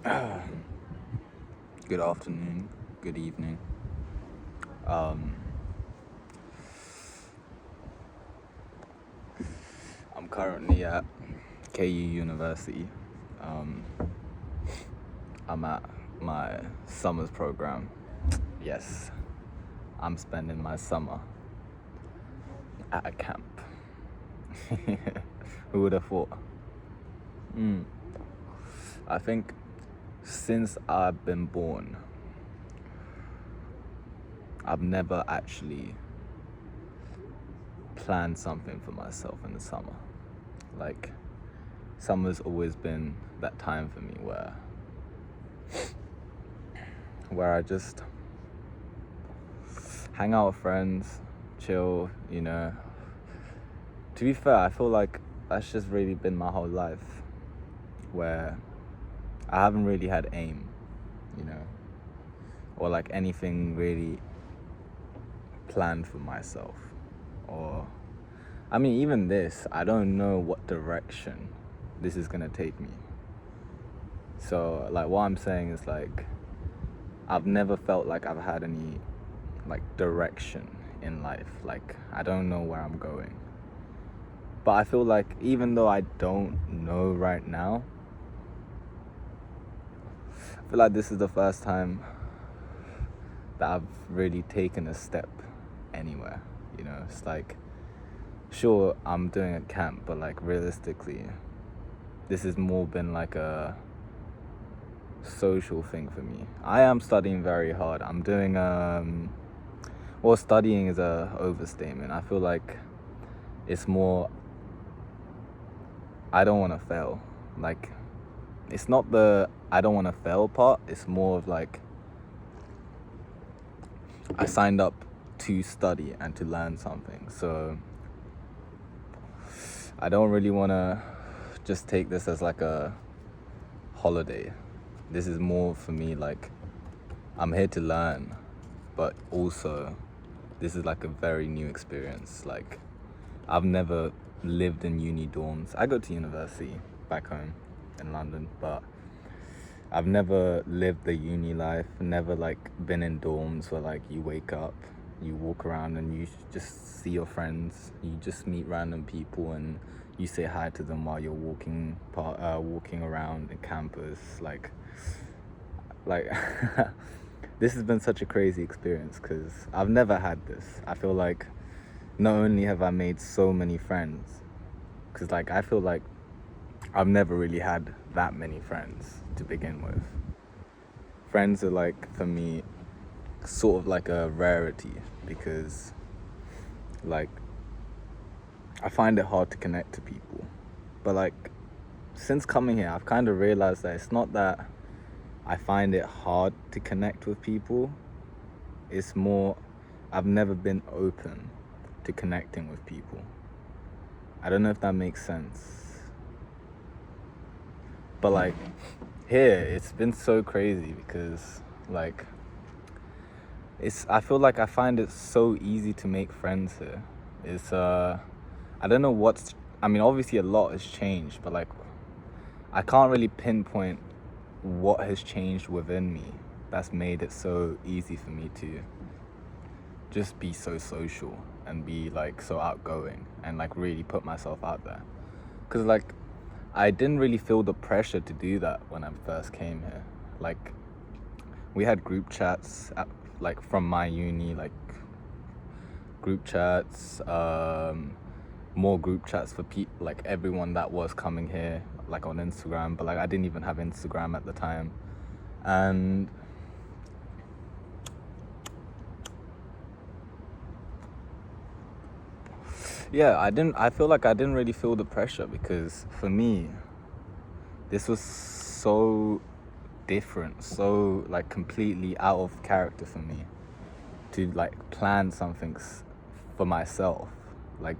Good afternoon, good evening. Um, I'm currently at KU University. Um, I'm at my summer's program. Yes, I'm spending my summer at a camp. Who would have thought? I think since I've been born, I've never actually planned something for myself in the summer. Like, summer's always been that time for me where I just hang out with friends, chill, To be fair, I feel like that's just really been my whole life, where I haven't really had aim, or like anything really planned for myself. Or, I mean, even this, I don't know what direction this is gonna take me. So, like, what I'm saying is, like, I've never felt like I've had any, like, direction in life. Like, I don't know where I'm going. But I feel like even though I don't know right now, I feel like this is the first time that I've really taken a step anywhere. It's like, sure, I'm doing a camp, but like realistically, this has more been like a social thing for me. I am studying very hard. I'm doing well, studying is a overstatement. I feel like it's more, I don't want to fail. Like, it's not the I don't want to fail part. It's more of like, I signed up to study and to learn something. So I don't really want to just take this as like a holiday. This is more for me like, I'm here to learn, but also this is like a very new experience. Like, I've never lived in uni dorms. I go to university back home in London, but I've never lived the uni life, never like been in dorms where like you wake up, you walk around and you just see your friends, you just meet random people and you say hi to them while you're walking around the campus. Like this has been such a crazy experience because I've never had this. I feel like not only have I made so many friends, because like I feel like I've never really had that many friends to begin with. Friends are like, for me, sort of like a rarity because like I find it hard to connect to people. But like, since coming here, I've kind of realized that it's not that I find it hard to connect with people. It's more, I've never been open to connecting with people. I don't know if that makes sense. But like, here, it's been so crazy because like, I feel like I find it so easy to make friends here. It's, I don't know I mean, obviously a lot has changed, but like, I can't really pinpoint what has changed within me that's made it so easy for me to just be so social and be like so outgoing and like really put myself out there. Because like, I didn't really feel the pressure to do that when I first came here. Like, we had group chats like from my uni, like group chats, more group chats for like everyone that was coming here, like on Instagram. But like, I didn't even have Instagram at the time, and yeah, I feel like I didn't really feel the pressure because for me, this was so different, so like completely out of character for me to like plan something for myself. Like,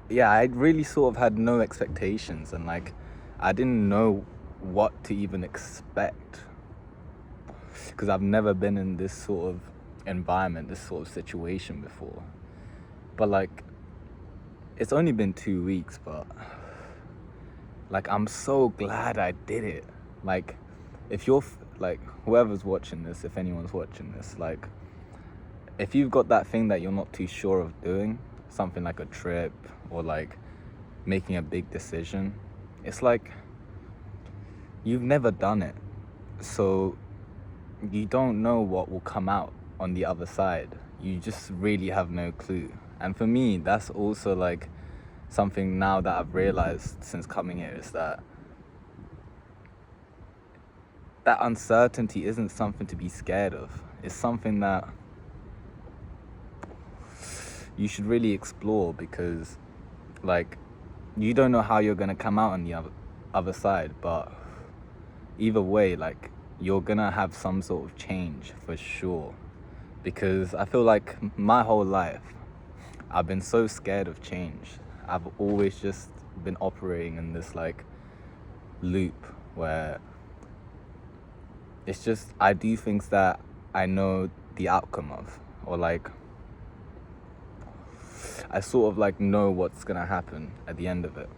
yeah, I really sort of had no expectations and like, I didn't know what to even expect because I've never been in this sort of environment, this sort of situation before. But like, it's only been 2 weeks, but like, I'm so glad I did it. Like, if you're like, whoever's watching this, if anyone's watching this, like, if you've got that thing that you're not too sure of doing, something like a trip or like making a big decision, it's like you've never done it, so you don't know what will come out on the other side. You just really have no clue. And for me, that's also like something now that I've realized since coming here, is that uncertainty isn't something to be scared of. It's something that you should really explore, because like, you don't know how you're gonna come out on the other side, but either way, like, you're gonna have some sort of change for sure. Because I feel like my whole life I've been so scared of change. I've always just been operating in this like loop where it's just, I do things that I know the outcome of, or like I sort of like know what's gonna happen at the end of it.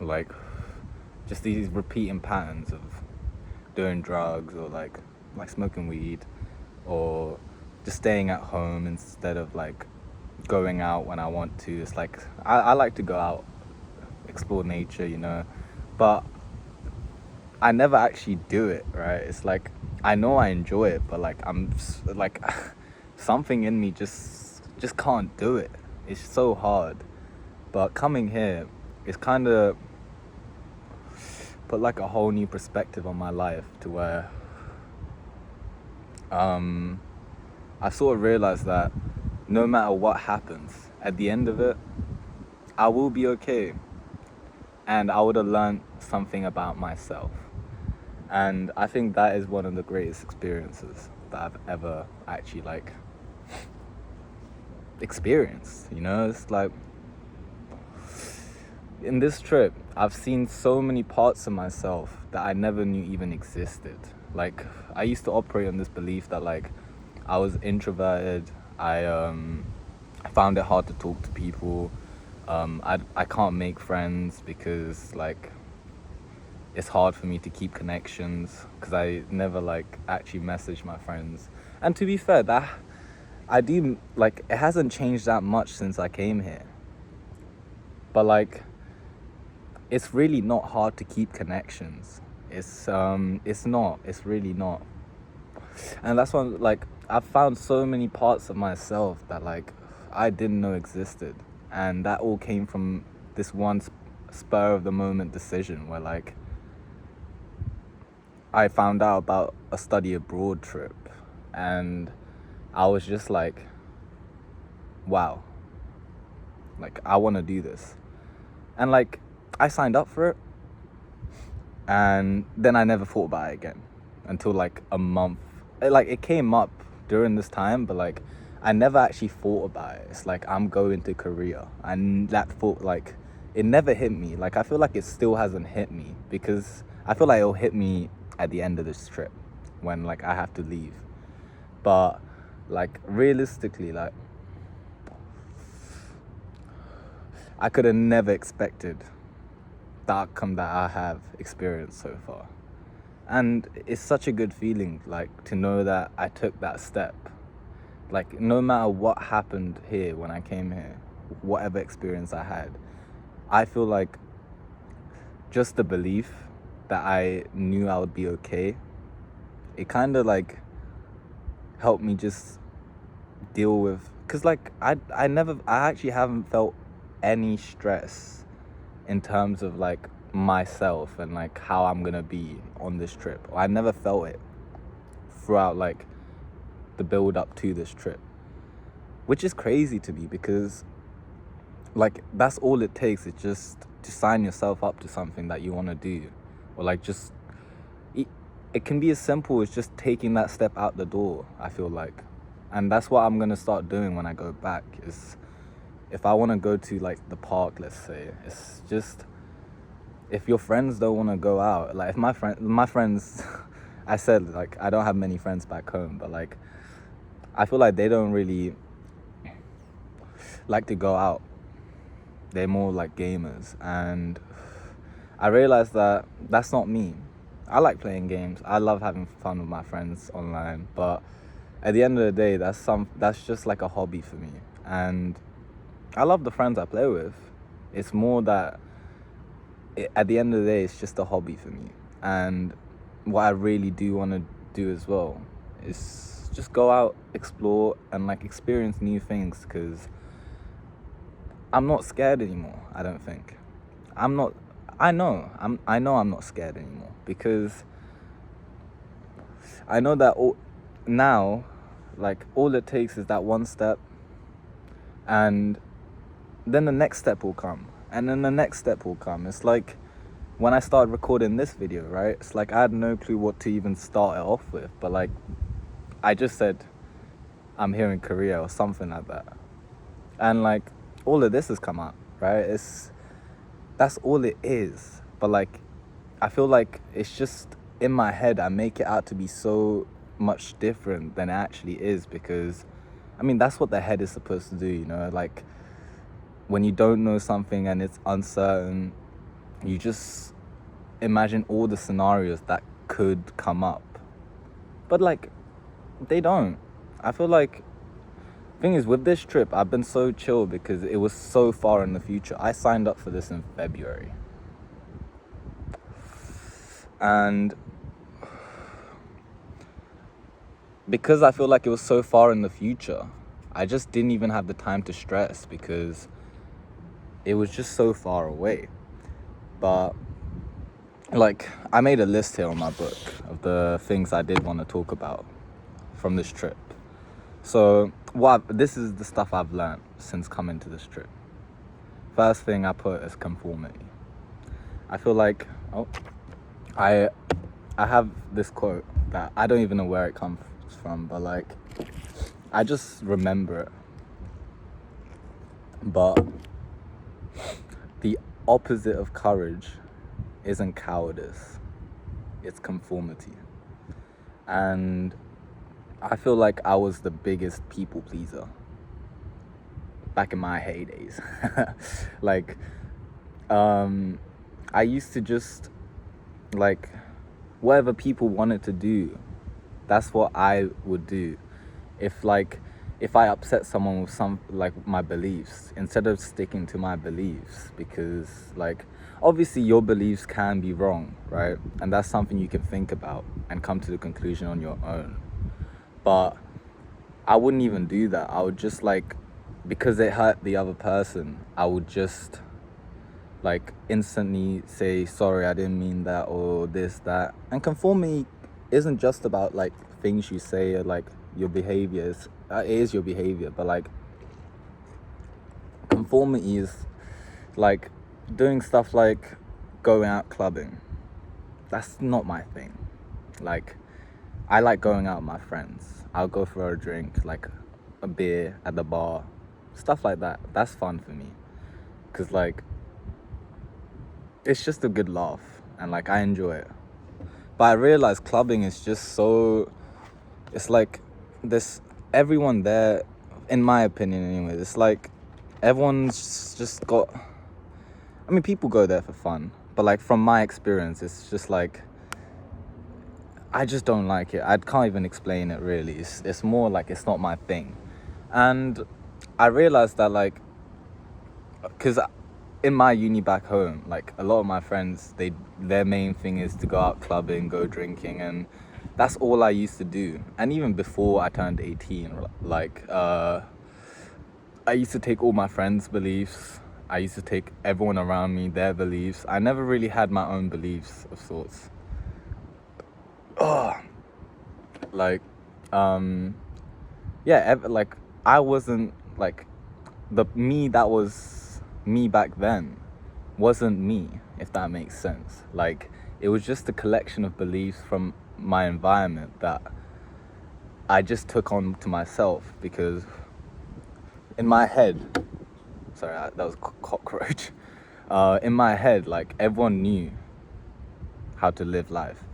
Like, just these repeating patterns of doing drugs, or like smoking weed, or just staying at home instead of like going out when I want to. It's like I like to go out, explore nature, you know, but I never actually do it, right? It's like I know I enjoy it, but like I'm like something in me just can't do it. It's so hard. But coming here, it's kind of put like a whole new perspective on my life, to where I sort of realized that no matter what happens, at the end of it, I will be okay. And I would have learned something about myself. And I think that is one of the greatest experiences that I've ever actually like experienced, you know? It's like, in this trip, I've seen so many parts of myself that I never knew even existed. Like, I used to operate on this belief that like I was introverted. I found it hard to talk to people. I can't make friends because like it's hard for me to keep connections, because I never like actually message my friends. And to be fair, that I do like, it hasn't changed that much since I came here. But like, it's really not hard to keep connections. It's not. It's really not. And that's why like I've found so many parts of myself that like I didn't know existed, and that all came from this one spur of the moment decision where like I found out about a study abroad trip, and I was just like, wow, like I want to do this. And like I signed up for it, and then I never thought about it again until like a month. It came up during this time, but like I never actually thought about it. It's like I'm going to Korea, and that thought, like, it never hit me. Like I feel like it still hasn't hit me, because I feel like it'll hit me at the end of this trip when like I have to leave. But like realistically, like I could have never expected the outcome that I have experienced so far. And it's such a good feeling, like, to know that I took that step. Like, no matter what happened here when I came here, whatever experience I had, I feel like just the belief that I knew I would be okay, it kind of like helped me just deal with, because like I actually haven't felt any stress in terms of like myself and like how I'm gonna be on this trip. I never felt it throughout like the build up to this trip, which is crazy to me, because like that's all it takes, is just to sign yourself up to something that you want to do, or like just it can be as simple as just taking that step out the door, I feel like. And that's what I'm gonna start doing when I go back. Is if I want to go to like the park, let's say, it's just, if your friends don't want to go out, like if my friends I said like I don't have many friends back home, but like I feel like they don't really like to go out. They're more like gamers, and I realized that that's not me. I like playing games. I love having fun with my friends online, but at the end of the day, that's just like a hobby for me. And I love the friends I play with. It's more that at the end of the day, it's just a hobby for me. And what I really do want to do as well is just go out, explore, and like experience new things, because I'm not scared anymore. I don't think. I'm not. I know. I know I'm not scared anymore, because I know that now, like, all it takes is that one step, and then the next step will come, and then the next step will come. It's like when I started recording this video, right? It's like I had no clue what to even start it off with, but like I just said I'm here in Korea or something like that, and like all of this has come out, right? That's all it is. But like I feel like it's just in my head. I make it out to be so much different than it actually is, because I mean that's what the head is supposed to do, you know? Like when you don't know something and it's uncertain, you just imagine all the scenarios that could come up. But like they don't. I feel like thing is, with this trip, I've been so chill because it was so far in the future. I signed up for this in February. And because I feel like it was so far in the future, I just didn't even have the time to stress, because it was just so far away. But like I made a list here on my book of the things I did want to talk about from this trip. So this is the stuff I've learned since coming to this trip. First thing I put is conformity. I feel like I have this quote that I don't even know where it comes from, but like I just remember it. But the opposite of courage isn't cowardice, it's conformity. And I feel like I was the biggest people pleaser back in my heydays. Like I used to just like whatever people wanted to do, that's what I would do. If I upset someone with some like my beliefs, instead of sticking to my beliefs, because like obviously your beliefs can be wrong, right? And that's something you can think about and come to the conclusion on your own. But I wouldn't even do that. I would just like, because it hurt the other person, I would just like instantly say, sorry, I didn't mean that, or this, that. And conformity isn't just about like things you say or like your behaviors. It is your behavior, but like conformity is like doing stuff like going out clubbing. That's not my thing. Like I like going out with my friends. I'll go for a drink, like a beer at the bar, stuff like that. That's fun for me, because like it's just a good laugh and like I enjoy it. But I realize clubbing is just so, it's like this, everyone there, in my opinion anyway, it's like everyone's just got, I mean people go there for fun, but like from my experience it's just like I just don't like it. I can't even explain it really. It's more like it's not my thing. And I realized that like, because in my uni back home, like a lot of my friends, their main thing is to go out clubbing, go drinking, and that's all I used to do. And even before I turned 18, like I used to take all my friends' beliefs. I used to take everyone around me, their beliefs. I never really had my own beliefs of sorts. Like like I wasn't like the me that was me back then wasn't me, if that makes sense. Like it was just a collection of beliefs from my environment that I just took on to myself, because in my head, sorry, that was cockroach. In my head, like everyone knew how to live life,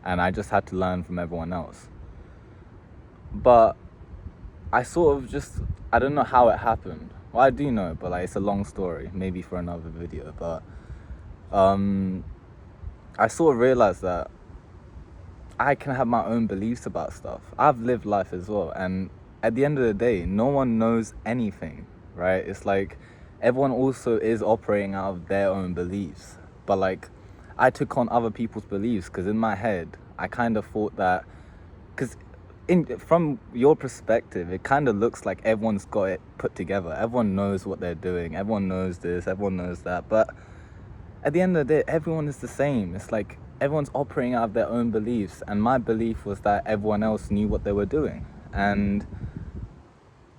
and I just had to learn from everyone else. But I sort of just, I don't know how it happened. Well, I do know, but like it's a long story, maybe for another video. But I sort of realized that I can have my own beliefs about stuff. I've lived life as well, and at the end of the day, no one knows anything, right? It's like everyone also is operating out of their own beliefs. But like, I took on other people's beliefs because in my head, I kind of thought that, because from your perspective, it kind of looks like everyone's got it put together. Everyone knows what they're doing. Everyone knows this. Everyone knows that. But at the end of the day, everyone is the same. It's like everyone's operating out of their own beliefs. And my belief was that everyone else knew what they were doing. And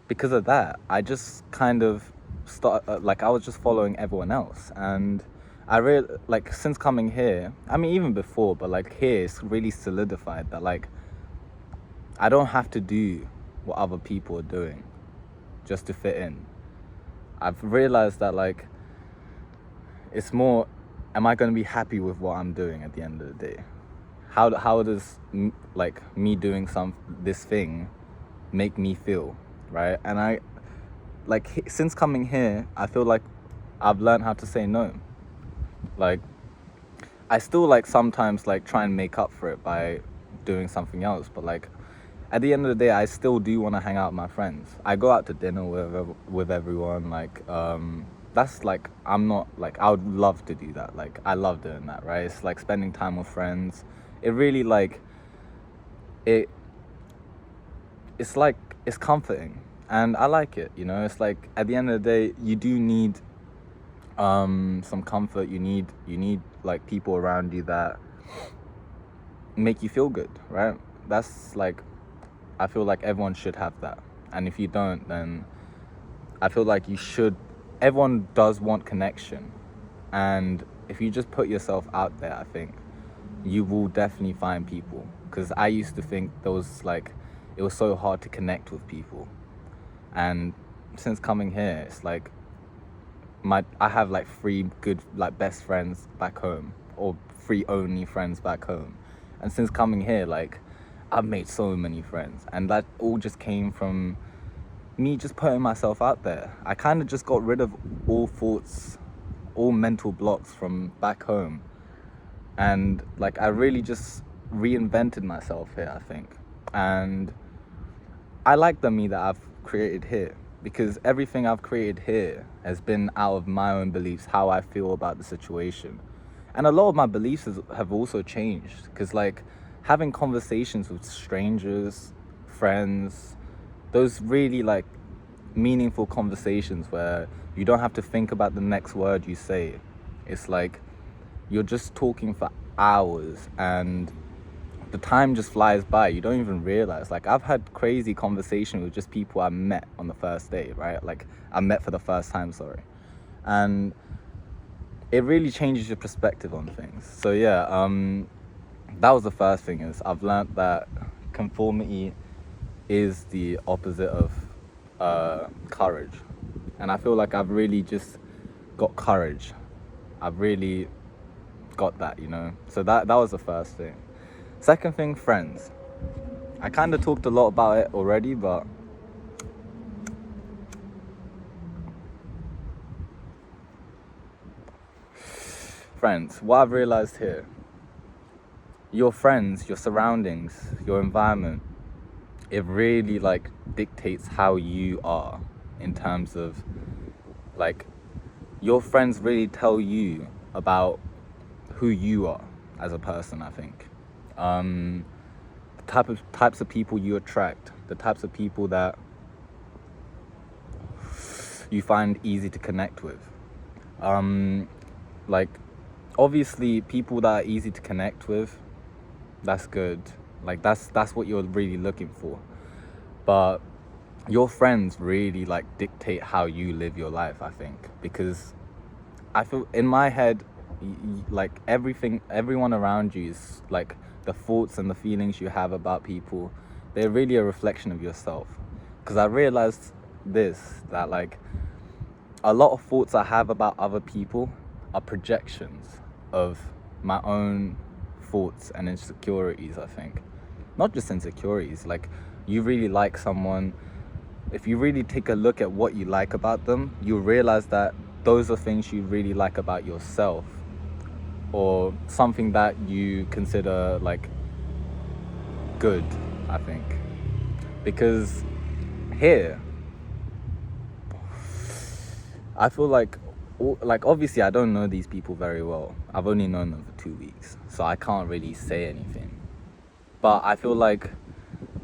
because of that, I just kind of I was just following everyone else. And I really, like, since coming here, I mean, even before, but like here, it's really solidified that like, I don't have to do what other people are doing just to fit in. I've realized that like, it's more, am I going to be happy with what I'm doing at the end of the day? How does like me doing this thing make me feel, right? And I like, since coming here, I feel like I've learned how to say no. Like, I still like sometimes like try and make up for it by doing something else, but like at the end of the day, I still do want to hang out with my friends. I go out to dinner with everyone. Like, that's like, I'm not like, I would love to do that. Like, I love doing that, right? It's like spending time with friends. It really like, it's like, it's comforting, and I like it, you know? It's like, at the end of the day, you do need some comfort. You need like people around you that make you feel good, right? That's like, I feel like everyone should have that. And if you don't, then I feel like you should. Everyone does want connection. And if you just put yourself out there, I think you will definitely find people. Because I used to think it was so hard to connect with people. And since coming here, it's like I have like 3 good like best friends back home, or 3 only friends back home. And since coming here, like, I've made so many friends, and that all just came from me just putting myself out there. I kind of just got rid of all thoughts, all mental blocks from back home, and like I really just reinvented myself here, I think. And I like the me that I've created here, because everything I've created here has been out of my own beliefs, how I feel about the situation. And a lot of my beliefs have also changed, because like having conversations with strangers, friends, those really like meaningful conversations where you don't have to think about the next word you say. It's like you're just talking for hours and the time just flies by. You don't even realize. Like, I've had crazy conversations with just people I met on the first day, right? Like, I met for the first time, sorry. And it really changes your perspective on things. So yeah, that was the first thing. Is I've learned that conformity is the opposite of courage. And I feel like I've really just got courage. I've really got that, you know? So that was the first thing. Second thing, friends. I kind of talked a lot about it already, but friends, what I've realized here, your friends, your surroundings, your environment, it really like dictates how you are, in terms of like, your friends really tell you about who you are as a person, I think. The types of people you attract, the types of people that you find easy to connect with. Like, obviously people that are easy to connect with, that's good. Like, that's what you're really looking for. But your friends really like dictate how you live your life, I think, because I feel in my head, like everyone around you is like, the thoughts and the feelings you have about people, they're really a reflection of yourself. Because I realized that like a lot of thoughts I have about other people are projections of my own thoughts and insecurities, I think. Not just insecurities, like, you really like someone, if you really take a look at what you like about them, you'll realize that those are things you really like about yourself, or something that you consider like good, I think. Because here, I feel like obviously I don't know these people very well. I've only known them for 2 weeks, so I can't really say anything. But I feel like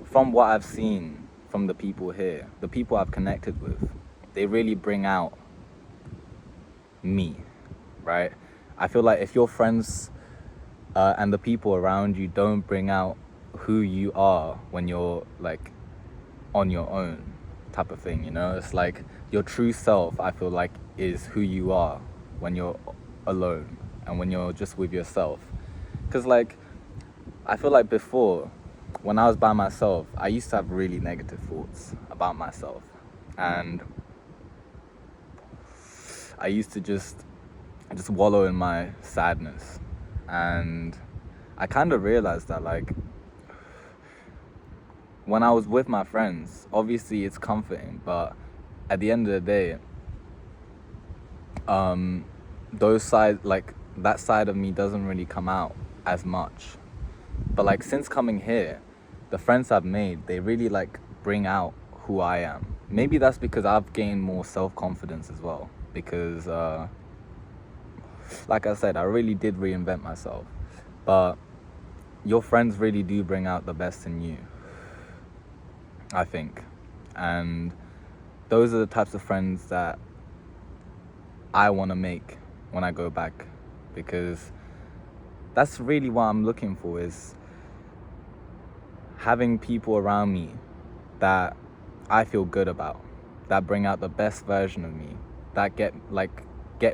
from what I've seen from the people here, the people I've connected with, they really bring out me, right? I feel like if your friends and the people around you don't bring out who you are when you're like on your own, type of thing, you know, it's like your true self, I feel like, is who you are when you're alone and when you're just with yourself. Because like I feel like before, when I was by myself, I used to have really negative thoughts about myself, and I used to just wallow in my sadness. And I kind of realized that like when I was with my friends, obviously it's comforting, but at the end of the day, those sides, like that side of me doesn't really come out as much. But like since coming here, the friends I've made, they really like bring out who I am. Maybe that's because I've gained more self-confidence as well, because like I said, I really did reinvent myself. But your friends really do bring out the best in you, I think. And those are the types of friends that I want to make when I go back, because that's really what I'm looking for, is having people around me that I feel good about, that bring out the best version of me, that get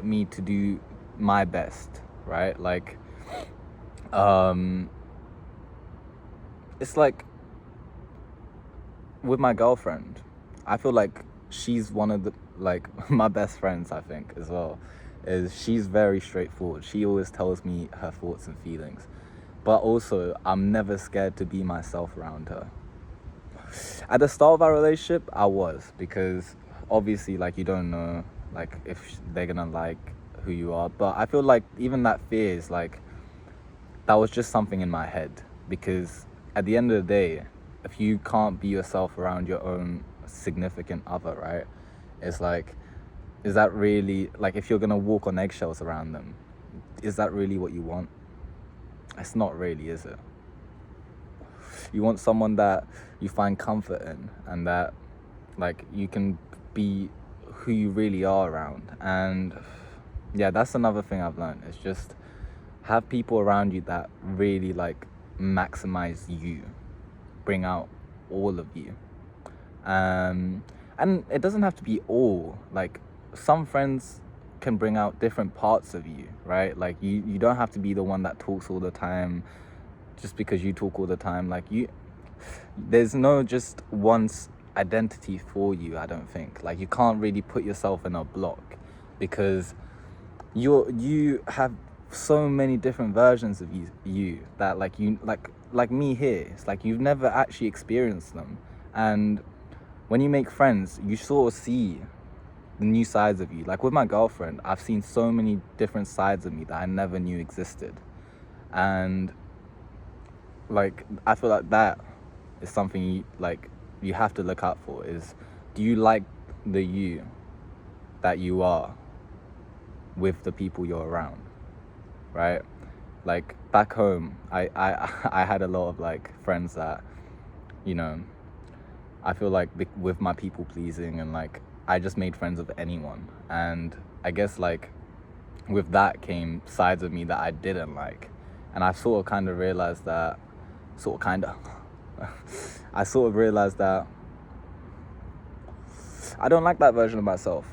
me to do my best, right? Like it's like with my girlfriend, I feel like she's one of the like my best friends, I think, as well. Is she's very straightforward. She always tells me her thoughts and feelings, but also I'm never scared to be myself around her. At the start of our relationship, I was, because obviously like you don't know like if they're gonna like who you are, but I feel like even that fear is like, that was just something in my head, because at the end of the day, if you can't be yourself around your own significant other, right, it's like, is that really, like, if you're gonna walk on eggshells around them, is that really what you want? It's not really, is it? You want someone that you find comfort in, and that like you can be who you really are around. And yeah, that's another thing I've learned, is just have people around you that really like maximize you, bring out all of you. And it doesn't have to be all, like some friends can bring out different parts of you, right? Like you don't have to be the one that talks all the time just because you talk all the time. Like there's no just identity for you, I don't think. Like you can't really put yourself in a block, because you have so many different versions of you that like you like me here, it's like you've never actually experienced them. And when you make friends, you sort of see the new sides of you. Like with my girlfriend, I've seen so many different sides of me that I never knew existed. And like I feel like that is something you have to look out for, is do you like the you that you are with the people you're around, right? Like back home, I I had a lot of like friends that, you know, I feel like with my people pleasing, and like I just made friends with anyone. And I guess like with that came sides of me that I didn't like. And I sort of kind of realized that, I sort of realized that I don't like that version of myself.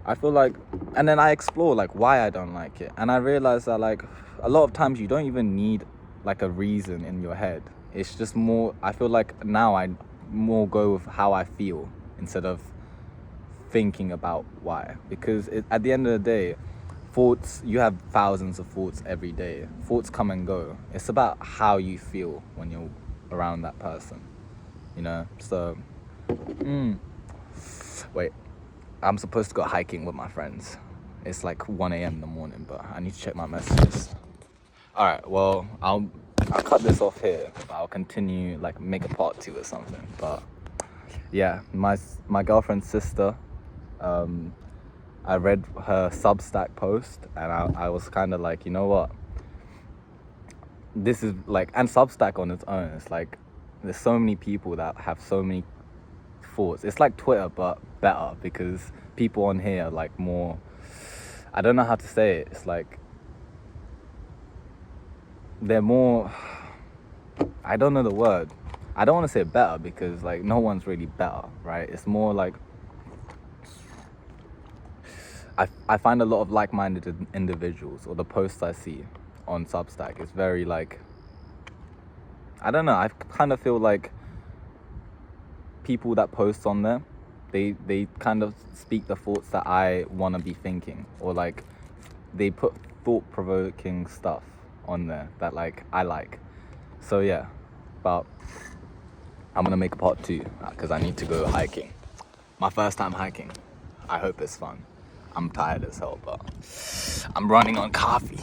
I feel like, and then I explore like why I don't like it. And I realized that like a lot of times you don't even need like a reason in your head. It's just more, I feel like now I more go with how I feel instead of thinking about why. Because at the end of the day, thoughts, you have thousands of thoughts every day. Thoughts come and go. It's about how you feel when you're around that person, you know? So, wait, I'm supposed to go hiking with my friends. It's like 1 a.m. in the morning, but I need to check my messages. All right, well, I'll cut this off here. I'll continue, like, make a part 2 or something. But yeah, my girlfriend's sister, I read her Substack post, and I was kind of like, you know what? This is like, and Substack on its own, it's like, there's so many people that have so many thoughts. It's like Twitter, but better, because people on here are like more, I don't know how to say it. It's like, they're more, I don't know the word. I don't want to say better because like no one's really better, right? It's more like, I find a lot of like-minded individuals, or the posts I see on Substack, it's very like, I don't know, I kind of feel like people that post on there, they kind of speak the thoughts that I want to be thinking, or like they put thought-provoking stuff on there that like I like. So yeah, but I'm gonna make a part 2 because I need to go hiking. My first time hiking. I hope it's fun. I'm tired as hell, but I'm running on coffee.